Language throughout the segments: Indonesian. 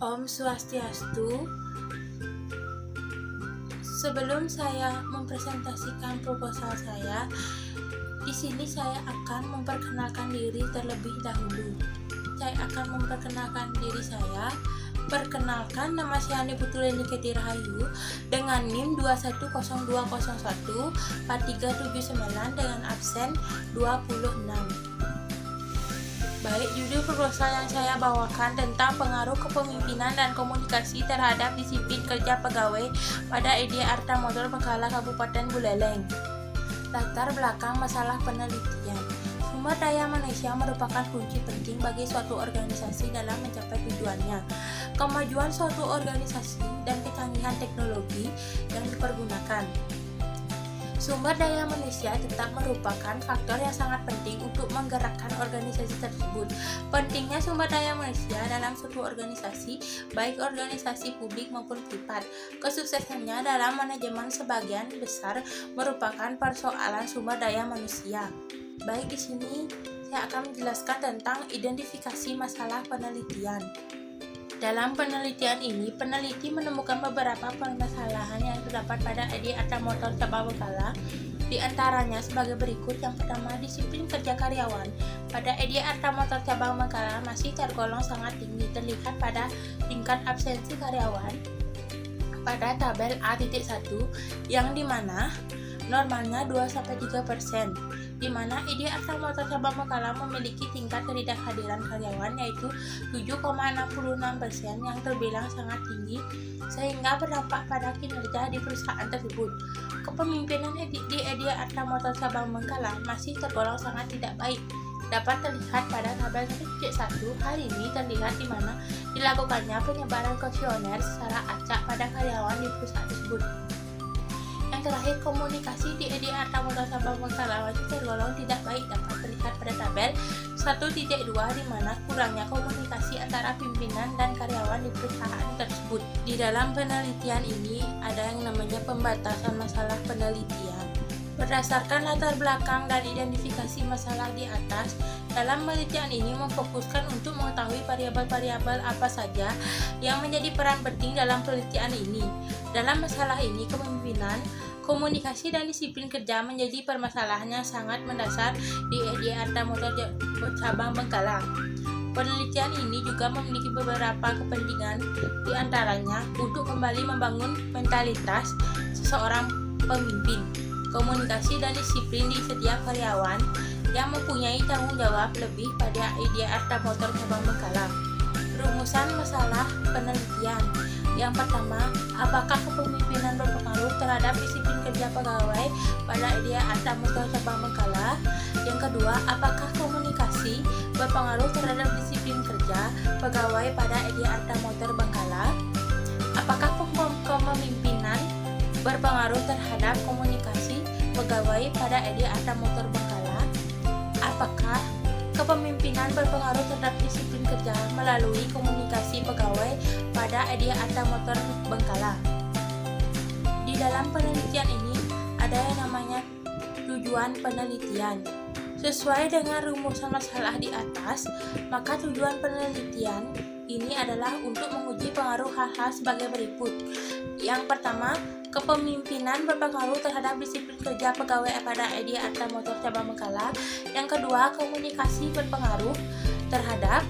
Om Swastiastu. Sebelum saya mempresentasikan proposal saya, di sini saya akan memperkenalkan diri terlebih dahulu. Saya akan memperkenalkan diri saya. Perkenalkan, nama saya Ani Putuleni Keti Rahayu dengan NIM 210201 4379 dengan absen 26. Baik, judul proposal yang saya bawakan tentang pengaruh kepemimpinan dan komunikasi terhadap disiplin kerja pegawai pada ED Arta Motor Bengkala Kabupaten Buleleng. Latar belakang masalah penelitian. Sumber daya manusia merupakan kunci penting bagi suatu organisasi dalam mencapai tujuannya. Kemajuan suatu organisasi dan kecanggihan teknologi yang dipergunakan. Sumber daya manusia tetap merupakan faktor yang sangat penting untuk menggerakkan organisasi tersebut. Pentingnya sumber daya manusia dalam suatu organisasi, baik organisasi publik maupun privat. Kesuksesannya dalam manajemen sebagian besar merupakan persoalan sumber daya manusia. Baik, di sini saya akan menjelaskan tentang identifikasi masalah penelitian. Dalam penelitian ini, peneliti menemukan beberapa permasalahan yang terdapat pada ED Arta Motor Cabang Bengkala. Di antaranya sebagai berikut. Yang pertama, disiplin kerja karyawan. Pada ED Arta Motor Cabang Bengkala masih tergolong sangat tinggi, terlihat pada tingkat absensi karyawan pada tabel A.1 yang dimana normalnya 2-3%, di mana ED Arta Motor Cabang Bengkala memiliki tingkat ketidakhadiran karyawan yaitu 7,66% yang terbilang sangat tinggi sehingga berdampak pada kinerja di perusahaan tersebut. Kepemimpinan di ED Arta Motor Cabang Bengkala masih tergolong sangat tidak baik. Dapat terlihat pada tabel 1.1. Hal ini terlihat di mana dilakukannya penyebaran kuesioner secara acak pada karyawan di perusahaan tersebut. Yang terakhir, komunikasi di ED Arta Motor Cabang Bengkala masih tergolong tidak baik, dapat terlihat pada tabel 1.2 di mana kurangnya komunikasi antara pimpinan dan karyawan di perusahaan tersebut. Di dalam penelitian ini ada yang namanya pembatasan masalah penelitian. Berdasarkan latar belakang dan identifikasi masalah di atas, dalam penelitian ini memfokuskan untuk mengetahui variabel-variabel apa saja yang menjadi peran penting dalam penelitian ini. Dalam masalah ini, kepemimpinan, komunikasi dan disiplin kerja menjadi permasalahan yang sangat mendasar di ED Arta Motor Cabang Bengkala. Penelitian ini juga memiliki beberapa kepentingan, di antaranya untuk kembali membangun mentalitas seseorang pemimpin, komunikasi dan disiplin di setiap karyawan yang mempunyai tanggung jawab lebih pada ED Arta Motor Cabang Bengkala. Rumusan masalah penelitian. Yang pertama, apakah kepemimpinan berpengaruh terhadap disiplin kerja pegawai pada ED Arta Motor Cabang Bengkala? Yang kedua, apakah komunikasi berpengaruh terhadap disiplin kerja pegawai pada ED Arta Motor Bengkala? Apakah kepemimpinan berpengaruh terhadap komunikasi pegawai pada ED Arta Motor Bengkala? Apakah kepemimpinan berpengaruh terhadap disiplin kerja melalui komunikasi pegawai pada ED Arta Motor Bengkala? Di dalam penelitian ini ada yang namanya tujuan penelitian. Sesuai dengan rumusan masalah di atas, maka tujuan penelitian ini adalah untuk menguji pengaruh hal-hal sebagai berikut. Yang pertama, kepemimpinan berpengaruh terhadap disiplin kerja pegawai pada ED Arta Motor Cabang Bengkala. Yang kedua, komunikasi berpengaruh terhadap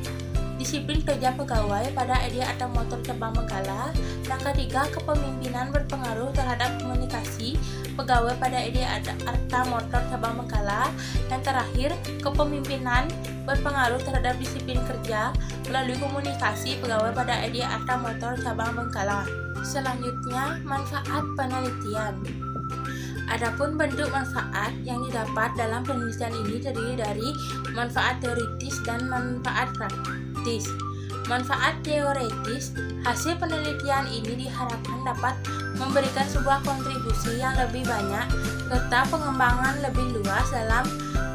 disiplin kerja pegawai pada ED Arta Motor Cabang Bengkala. Yang ketiga, kepemimpinan berpengaruh terhadap komunikasi pegawai pada ED Arta Motor Cabang Bengkala. Yang terakhir, kepemimpinan berpengaruh terhadap disiplin kerja melalui komunikasi pegawai pada ED Arta Motor Cabang Bengkala. Selanjutnya, manfaat penelitian. Adapun bentuk manfaat yang didapat dalam penelitian ini terdiri dari manfaat teoritis dan manfaat praktis. Manfaat teoritis, hasil penelitian ini diharapkan dapat memberikan sebuah kontribusi yang lebih banyak serta pengembangan lebih luas dalam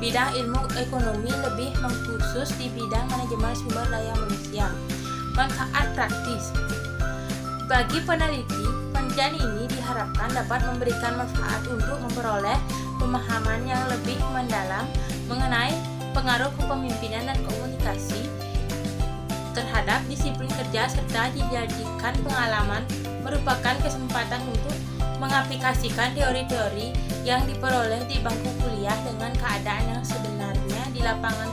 bidang ilmu ekonomi, lebih mengkhusus di bidang manajemen sumber daya manusia. Manfaat praktis. Bagi peneliti, penelitian ini diharapkan dapat memberikan manfaat untuk memperoleh pemahaman yang lebih mendalam mengenai pengaruh kepemimpinan dan komunikasi terhadap disiplin kerja serta dijadikan pengalaman merupakan kesempatan untuk mengaplikasikan teori-teori yang diperoleh di bangku kuliah dengan keadaan yang sebenarnya di lapangan.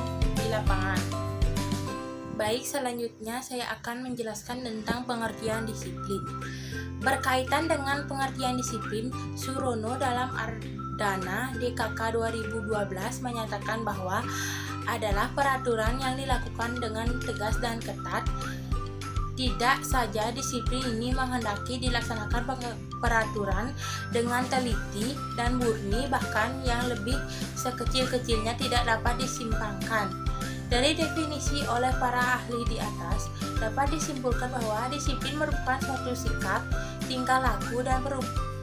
Baik, selanjutnya saya akan menjelaskan tentang pengertian disiplin. Berkaitan dengan pengertian disiplin, Surono dalam Ardana DKK 2012 menyatakan bahwa adalah peraturan yang dilakukan dengan tegas dan ketat. Tidak saja disiplin ini menghendaki dilaksanakan peraturan dengan teliti dan murni, bahkan yang lebih sekecil-kecilnya tidak dapat disimpangkan. Dari definisi oleh para ahli di atas, dapat disimpulkan bahwa disiplin merupakan suatu sikap, tingkah laku, dan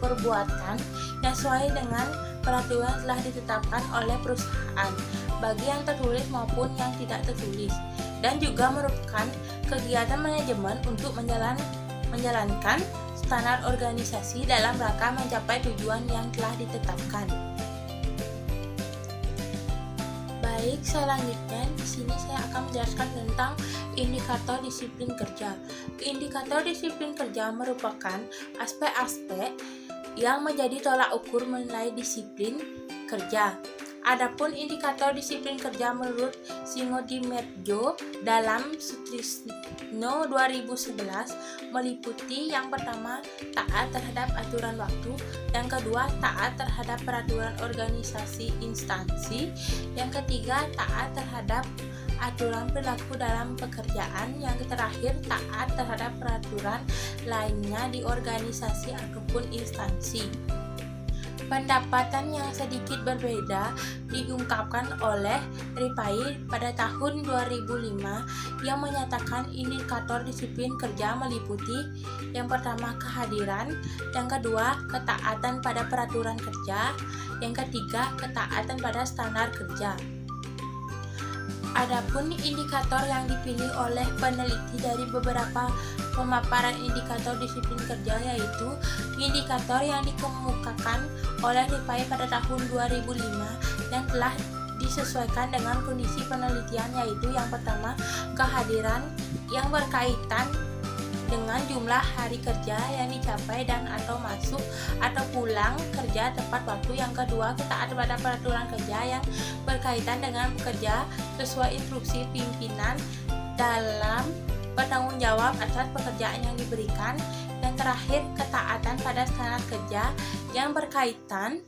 perbuatan yang sesuai dengan peraturan telah ditetapkan oleh perusahaan, bagi yang tertulis maupun yang tidak tertulis, dan juga merupakan kegiatan manajemen untuk menjalankan standar organisasi dalam rangka mencapai tujuan yang telah ditetapkan. Baik, selanjutnya di sini saya akan menjelaskan tentang indikator disiplin kerja. Indikator disiplin kerja merupakan aspek-aspek yang menjadi tolak ukur menilai disiplin kerja. Adapun indikator disiplin kerja menurut Singodimerjo dalam Sutrisno 2011 meliputi yang pertama taat terhadap aturan waktu, yang kedua taat terhadap peraturan organisasi instansi, yang ketiga taat terhadap aturan perilaku dalam pekerjaan, yang terakhir taat terhadap peraturan lainnya di organisasi ataupun instansi. Pendapatan yang sedikit berbeda diungkapkan oleh Ripai pada tahun 2005 yang menyatakan indikator disiplin kerja meliputi yang pertama kehadiran, yang kedua ketaatan pada peraturan kerja, yang ketiga ketaatan pada standar kerja. Adapun indikator yang dipilih oleh peneliti dari beberapa pemaparan indikator disiplin kerja yaitu indikator yang dikemukakan oleh Ripai pada tahun 2005 yang telah disesuaikan dengan kondisi penelitian, yaitu yang pertama kehadiran yang berkaitan dengan jumlah hari kerja yang dicapai dan atau masuk atau pulang kerja tepat waktu, yang kedua ketaatan pada peraturan kerja yang berkaitan dengan bekerja sesuai instruksi pimpinan dalam bertanggung jawab atas pekerjaan yang diberikan, dan terakhir ketaatan pada standar kerja yang berkaitan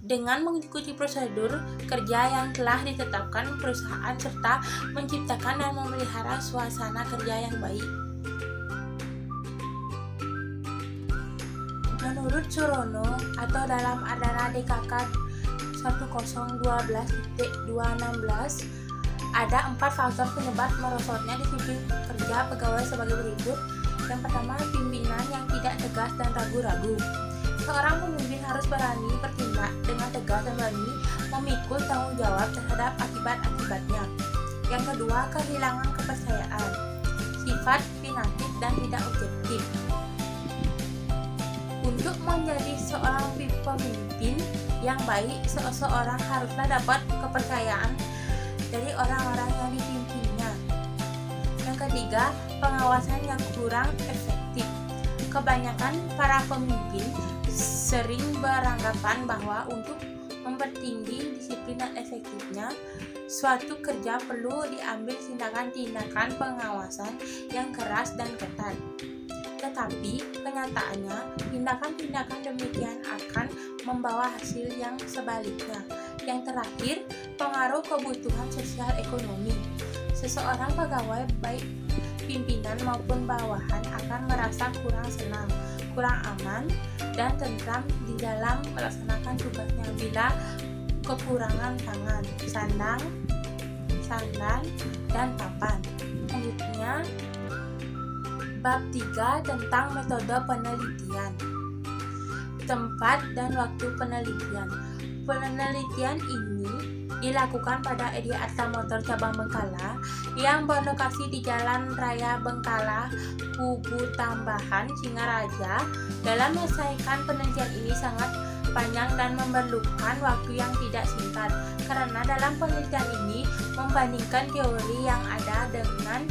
dengan mengikuti prosedur kerja yang telah ditetapkan perusahaan serta menciptakan dan memelihara suasana kerja yang baik. Menurut Surono atau dalam Ardana DKK 1012.216 ada 4 faktor penyebab merosotnya disiplin kerja pegawai sebagai berikut. Yang pertama, pimpinan yang tidak tegas dan ragu-ragu. Seorang pemimpin harus berani bertindak dengan tegas dan berani memikul tanggung jawab terhadap akibat-akibatnya. Yang kedua, kehilangan kepercayaan, sifat pinatif dan tidak objektif. Untuk menjadi seorang pemimpin yang baik, seseorang haruslah dapat kepercayaan dari orang-orang yang dipimpinnya. Yang ketiga, pengawasan yang kurang efektif. Kebanyakan para pemimpin sering beranggapan bahwa untuk mempertinggi disiplin dan efektifnya suatu kerja perlu diambil tindakan-tindakan pengawasan yang keras dan ketat. Tetapi kenyataannya tindakan-tindakan demikian akan membawa hasil yang sebaliknya. Yang terakhir, pengaruh kebutuhan sosial ekonomi. Seseorang pegawai baik pimpinan maupun bawahan akan merasa kurang senang, kurang aman, dan tentram di dalam melaksanakan tugasnya bila kekurangan tangan, sandal, dan papan. Selanjutnya, bab 3 tentang metode penelitian. Tempat dan waktu penelitian. Penelitian ini dilakukan pada Edi Arta Motor Cabang Bengkala yang berlokasi di Jalan Raya Bengkala, Kubu Tambahan, Singaraja. Dalam menyelesaikan penelitian ini sangat panjang dan memerlukan waktu yang tidak singkat, karena dalam penelitian ini membandingkan teori yang ada dengan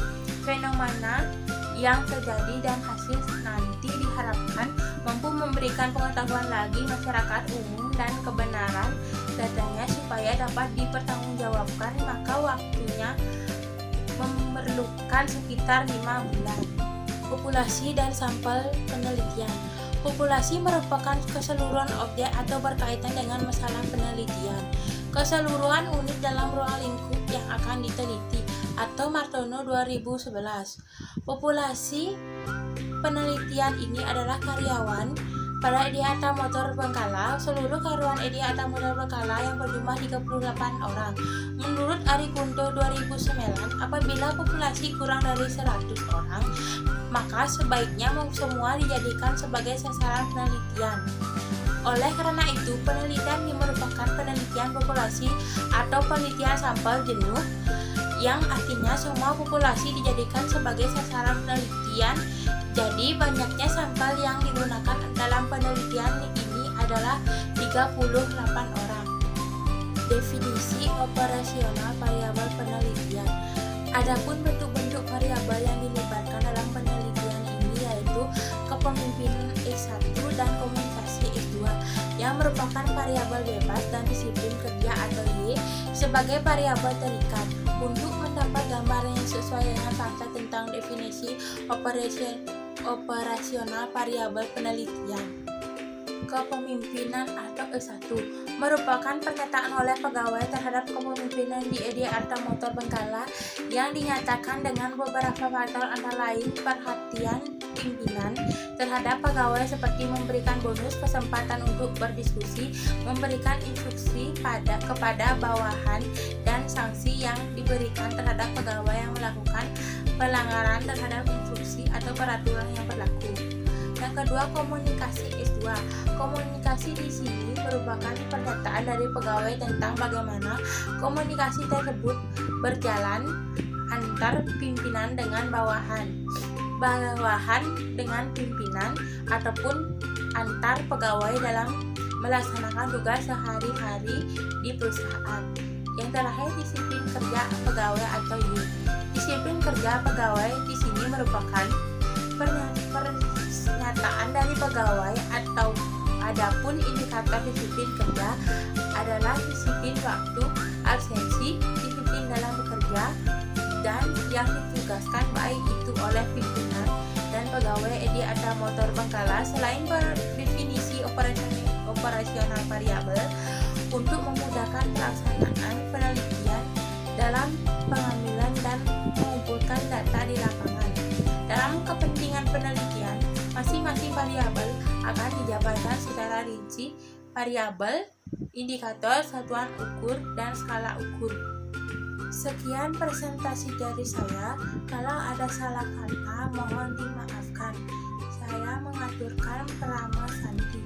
fenomena yang terjadi dan hasil nanti diharapkan mampu memberikan pengetahuan lagi masyarakat umum dan kebenaran datanya supaya dapat dipertanggungjawabkan, maka waktunya memerlukan sekitar 5 bulan. Populasi dan sampel penelitian. Populasi merupakan keseluruhan objek atau berkaitan dengan masalah penelitian. Keseluruhan unit dalam ruang lingkup yang akan diteliti atau Martono 2011. Populasi penelitian ini adalah karyawan pada Edi Arta Motor Bengkala, seluruh karyawan Edi Arta Motor Bengkala yang berjumlah 38 orang. Menurut Ari Kunto 2009, apabila populasi kurang dari 100 orang, maka sebaiknya semua dijadikan sebagai sasaran penelitian. Oleh karena itu, penelitian ini merupakan penelitian populasi atau penelitian sampel jenuh, yang artinya semua populasi dijadikan sebagai sasaran penelitian. Jadi banyaknya sampel yang digunakan dalam penelitian ini adalah 38 orang. Definisi operasional variabel penelitian. Adapun bentuk-bentuk variabel yang dilibatkan dalam penelitian ini yaitu kepemimpinan S1 dan komunikasi S2 yang merupakan variabel bebas dan disiplin kerja atau Y sebagai variabel terikat. Untuk mendapat gambaran yang sesuai dengan fakta tentang definisi operasional variabel penelitian. Kepemimpinan atau E1 merupakan pernyataan oleh pegawai terhadap kepemimpinan di Edi Arta Motor Bengkala yang dinyatakan dengan beberapa faktor antara lain perhatian pimpinan terhadap pegawai seperti memberikan bonus, kesempatan untuk berdiskusi, memberikan instruksi kepada bawahan, dan sanksi yang diberikan terhadap pegawai yang melakukan pelanggaran terhadap instruksi atau peraturan yang berlaku. Yang kedua, komunikasi S2. Komunikasi di sini merupakan pernyataan dari pegawai tentang bagaimana komunikasi tersebut berjalan antar pimpinan dengan bawahan dengan pimpinan, ataupun antar pegawai dalam melaksanakan tugas sehari-hari di perusahaan. Yang terakhir, disiplin kerja pegawai atau Y. Disiplin kerja pegawai di sini merupakan pernyataan dari pegawai atau adapun indikator disiplin kerja adalah disiplin waktu, absensi, disiplin dalam bekerja, dan yang ditugaskan baik itu oleh pimpinan dan pegawai Edi Arta Motor Bengkala. Selain definisi operasional variabel untuk memudahkan pelaksanaan penelitian dalam pengambilan dan mengumpulkan data di lapangan. Dalam kepentingan penelitian, masing-masing variabel akan dijabarkan secara rinci: variabel, indikator, satuan ukur, dan skala ukur. Sekian presentasi dari saya. Kalau ada salah kata, mohon dimaafkan. Saya mengaturkan Prama Santi.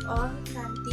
Om Santi.